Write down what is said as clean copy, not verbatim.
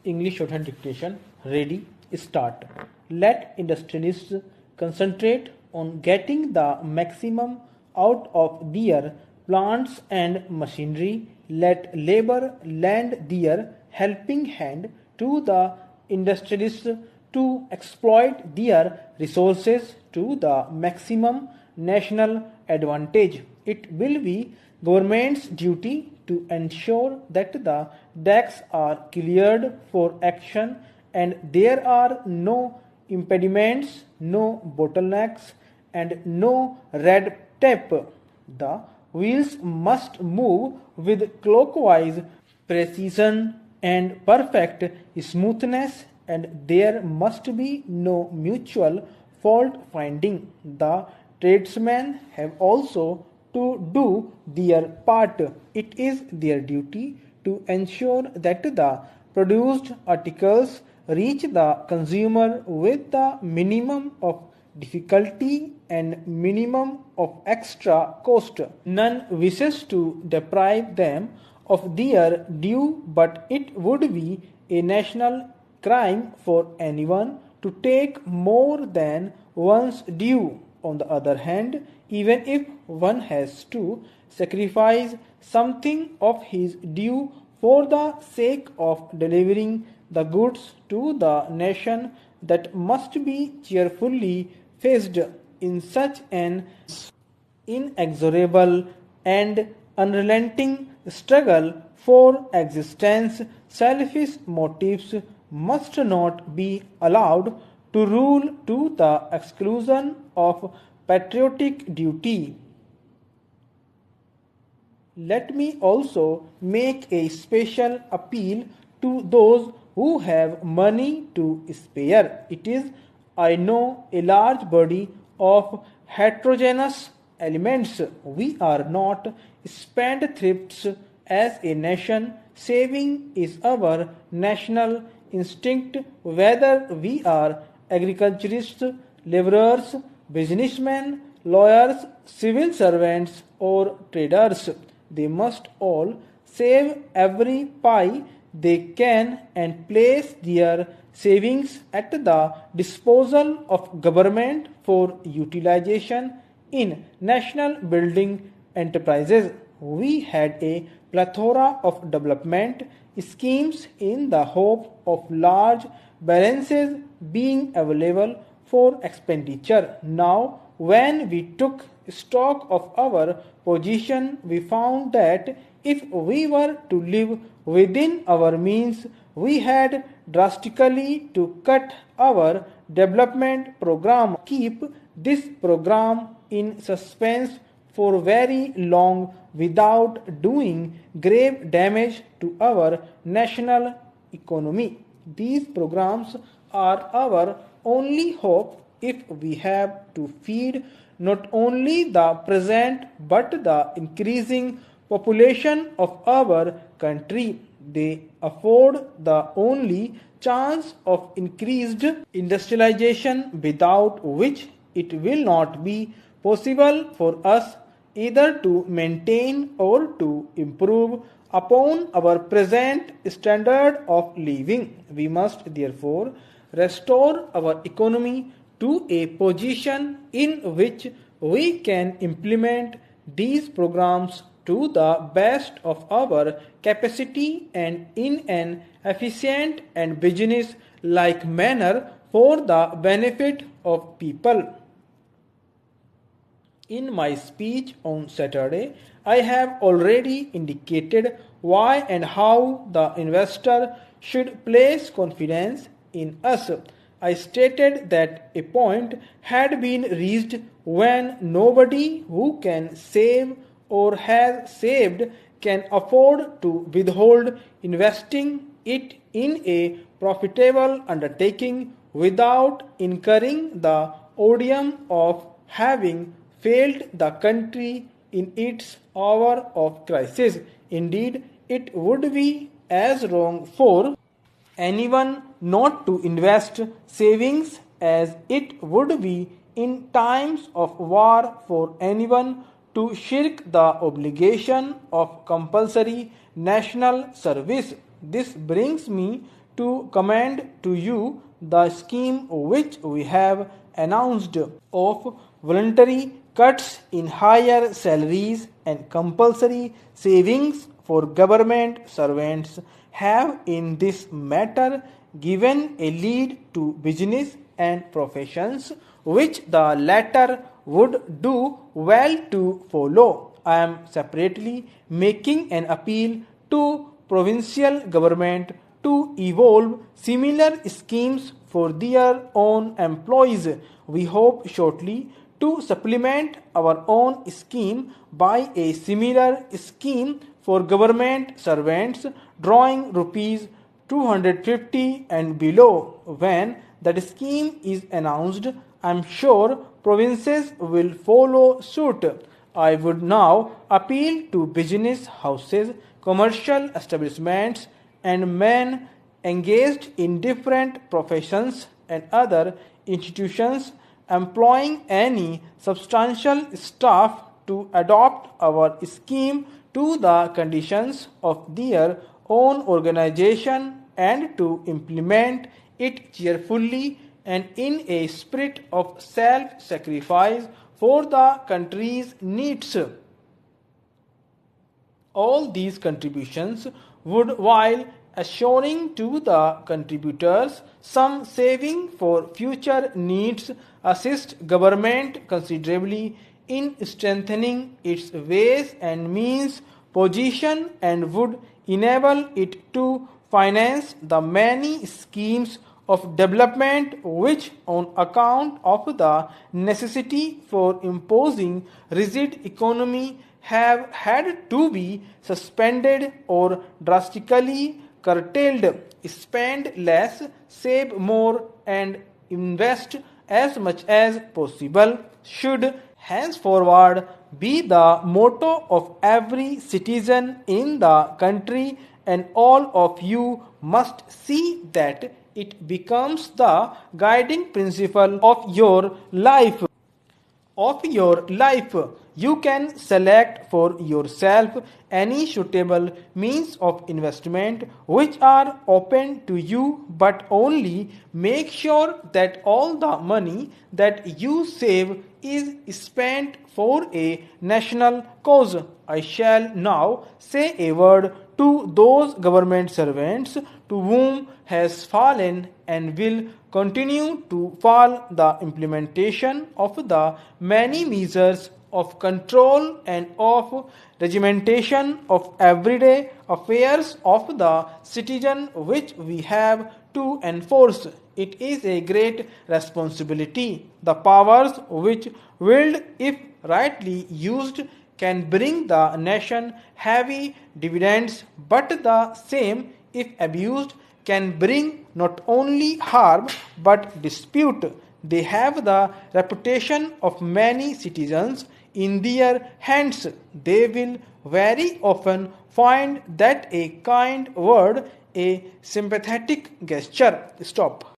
English Shorthand Dictation. Ready, start. Let industrialists concentrate on getting the maximum out of their plants and machinery. Let labor lend their helping hand to the industrialists to exploit their resources to the maximum national advantage. It will be government's duty to ensure that the decks are cleared for action and there are no impediments, no bottlenecks, and no red tape. The wheels must move with clockwise precision and perfect smoothness, and there must be no mutual fault finding. The tradesmen have also to do their part. It is their duty to ensure that the produced articles reach the consumer with the minimum of difficulty and minimum of extra cost. None wishes to deprive them of their due, but it would be a national crime for anyone to take more than one's due. On the other hand, even if one has to sacrifice something of his due for the sake of delivering the goods to the nation, that must be cheerfully faced. In such an inexorable and unrelenting struggle for existence, selfish motives must not be allowed to rule to the exclusion of patriotic duty. Let me also make a special appeal to those who have money to spare. It is, I know, a large body of heterogeneous elements. We are not spendthrifts as a nation. Saving is our national instinct, whether we are agriculturists, laborers, businessmen, lawyers, civil servants, or traders. They must all save every pie they can and place their savings at the disposal of government for utilization in national building enterprises. We had a plethora of development schemes in the hope of large balances being available for expenditure. Now, when we took stock of our position, we found that if we were to live within our means, we had drastically to cut our development program, keep this program in suspense for very long without doing grave damage to our national economy. These programs are our only hope if we have to feed not only the present but the increasing population of our country. They afford the only chance of increased industrialization, without which it will not be possible for us either to maintain or to improve upon our present standard of living. We must therefore restore our economy to a position in which we can implement these programs to the best of our capacity and in an efficient and business-like manner for the benefit of people. In my speech on Saturday, I have already indicated why and how the investor should place confidence in us. I stated that a point had been reached when nobody who can save or has saved can afford to withhold investing it in a profitable undertaking without incurring the odium of having failed the country in its hour of crisis. Indeed, it would be as wrong for anyone not to invest savings as it would be in times of war for anyone to shirk the obligation of compulsory national service. This brings me to commend to you the scheme which we have announced of voluntary cuts in higher salaries and compulsory savings for government servants have in this matter given a lead to business and professions which the latter would do well to follow. I am separately making an appeal to provincial government to evolve similar schemes for their own employees. We hope shortly to supplement our own scheme by a similar scheme for government servants drawing rupees 250 and below. When that scheme is announced, I am sure provinces will follow suit. I would now appeal to business houses, commercial establishments, and men engaged in different professions and other institutions employing any substantial staff to adopt our scheme to the conditions of their own organization and to implement it cheerfully and in a spirit of self-sacrifice for the country's needs. All these contributions would, while assuring to the contributors some saving for future needs, assist government considerably in strengthening its ways and means position and would enable it to finance the many schemes of development which, on account of the necessity for imposing rigid economy, have had to be suspended or drastically curtailed. Spend less, save more, and invest as much as possible should henceforward be the motto of every citizen in the country, and all of you must see that it becomes the guiding principle of your life. You can select for yourself any suitable means of investment which are open to you, but only make sure that all the money that you save is spent for a national cause. I shall now say a word to those government servants to whom has fallen and will continue to fall the implementation of the many measures of control and of regimentation of everyday affairs of the citizen which we have to enforce. It is a great responsibility. The powers which will, if rightly used, can bring the nation heavy dividends, but the same, if abused, can bring not only harm but dispute. They have the reputation of many citizens in their hands. They will very often find that a kind word, a sympathetic gesture. Stop.